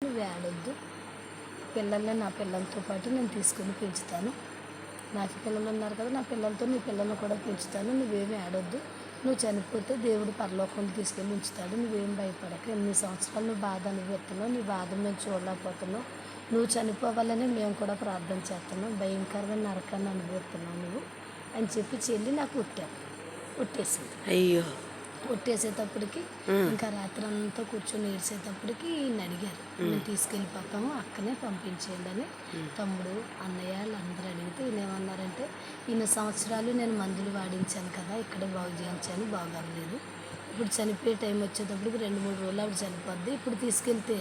నువ్వు ఏడొద్దు, పిల్లల్ని నా పిల్లలతో పాటు నేను తీసుకుని పెంచుతాను. నాకు పిల్లలు ఉన్నారు కదా, నా పిల్లలతో నీ పిల్లల్ని కూడా పెంచుతాను. నువ్వేమీ ఏడొద్దు. నువ్వు చనిపోతే దేవుడు పరలోకంలో తీసుకెళ్ళి ఉంచుతాడు. నువ్వేం భయపడక. ఎన్ని సంవత్సరాలు నువ్వు బాధ అనుభవిస్తున్నావు, నీ బాధ మేము చూడలేకపోతున్నావు. నువ్వు చనిపోవాలని మేము కూడా ప్రార్థన చేస్తున్నాం. భయంకరమైన నరకాన్ని అనుభవిస్తున్నావు నువ్వు అని చెప్పి చెల్లి నాకు కొట్టేసింది. అయ్యో, కొట్టేసేటప్పటికి ఇంకా రాత్రి అంతా కూర్చొని ఏడ్చేటప్పటికి ఈయన అడిగారు, మేము తీసుకెళ్ళిపోతాము, అక్కనే పంపించేయండి అని. తమ్ముడు, అన్నయ్య వాళ్ళందరూ అడిగితే ఈయన ఏమన్నారంటే, ఇన్ని సంవత్సరాలు నేను మందులు వాడించాను కదా, ఇక్కడే బాగు చేయించాను, బాగోలేదు. ఇప్పుడు చనిపోయే టైం వచ్చేటప్పటికి 2-3 రోజులు ఆవిడ చనిపోద్ది. ఇప్పుడు తీసుకెళ్తే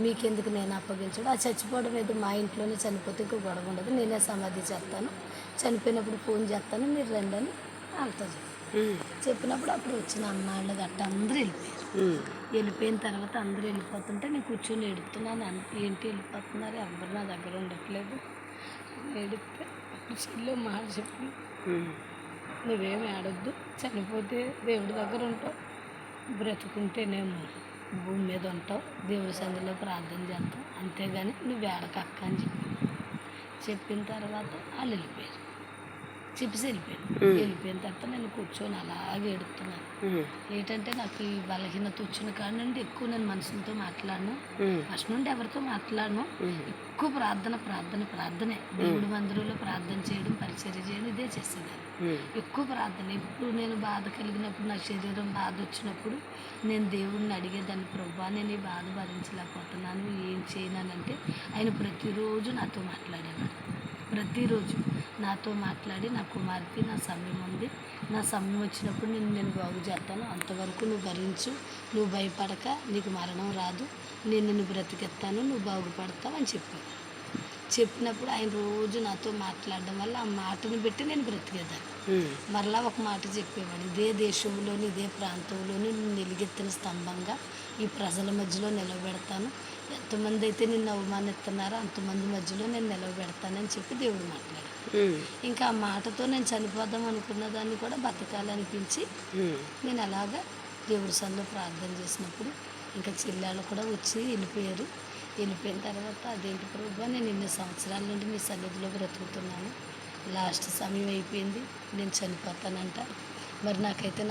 మీకెందుకు నేను అప్పగించాడు. ఆ చచ్చిపోవడం ఏదో మా ఇంట్లోనే చనిపోతే ఇంకో గొడవ ఉండదు, నేనే సమాధి చేస్తాను, చనిపోయినప్పుడు ఫోన్ చేస్తాను, మీరు రండి అని వాళ్ళతో చెప్పినప్పుడు అప్పుడు వచ్చిన అమ్మాయిలు గట్ట అందరూ వెళ్ళిపోయిన తర్వాత అందరూ వెళ్ళిపోతుంటే నేను కూర్చొని ఎడుతున్నాను. ఏంటి వెళ్ళిపోతున్నారు, ఎవరు నా దగ్గర ఉండట్లేదు. ఎడితే చెల్లి మాట చెప్పి, నువ్వేమి ఆడొద్దు, చనిపోతే దేవుడి దగ్గర ఉంటావు, బ్రతుకుంటేనేమో భూమి మీద ఉంటావు, దేవుడి సందులో ప్రార్థన చేస్తావు, అంతేగాని నువ్వు ఏడకక్క అని చెప్పిన తర్వాత వాళ్ళు వెళ్ళిపోయారు. చెప్పేసి వెళ్ళిపోయిన తర్వాత నేను కూర్చొని అలాగే ఎడుతున్నాను. ఏంటంటే నాకు ఈ బలహీనత వచ్చిన కాడ నుండి ఎక్కువ నేను మనుషులతో మాట్లాడను, ఫస్ట్ నుండి ఎవరితో మాట్లాడను. ఎక్కువ ప్రార్థనే. దేవుడి మందిరంలో ప్రార్థన చేయడం, పరిచర్య చేయడం, ఇదే చేసేదాన్ని. ఎక్కువ ప్రార్థన. ఎప్పుడు నేను బాధ కలిగినప్పుడు, నా శరీరం బాధ వచ్చినప్పుడు నేను దేవుడిని అడిగేదాన్ని, ప్రభువా నేను ఈ బాధ భరించలేకపోతున్నాను, ఏం చేయనానంటే ఆయన ప్రతిరోజు నాతో మాట్లాడేవాడు. ప్రతిరోజు నాతో మాట్లాడి, నా కుమార్తె నా సమయం ఉంది, నా సమయం వచ్చినప్పుడు నేను బాగు చేస్తాను, అంతవరకు నువ్వు భరించు, నువ్వు భయపడక, నీకు మరణం రాదు, నేను నిన్ను బ్రతికెత్తాను, నువ్వు బాగుపడతావు అని చెప్పినప్పుడు ఆయన రోజు నాతో మాట్లాడడం వల్ల ఆ మాటను బట్టి నేను బ్రతికేదాన్ని. మరలా ఒక మాట చెప్పేవాడు, ఇదే దేశంలోని ఇదే ప్రాంతంలోని నిలుగెత్తిన స్తంభంగా ఈ ప్రజల మధ్యలో నిలబెడతాను, ఎంతమంది అయితే నిన్ను అవమానిస్తున్నారో అంతమంది మధ్యలో నేను నిలబెడతానని చెప్పి దేవుడు మాట్లాడాడు. ఇంకా ఆ మాటతో నేను చనిపోదాం అనుకున్న దాన్ని కూడా బతకాలనిపించి నేను అలాగా దేవుడి సన్నిధిలో ప్రార్థన చేసినప్పుడు ఇంకా చెల్లెళ్ళు కూడా వచ్చి వెళ్ళిపోయారు. వెళ్ళిపోయిన తర్వాత, అదేంటి ప్రభువా, నేను ఇన్ని సంవత్సరాల నుండి మీ సన్నిధిలో బ్రతుకుతున్నాను, లాస్ట్ సమయం అయిపోయింది, నేను చనిపోతానంట, మరి నాకైతే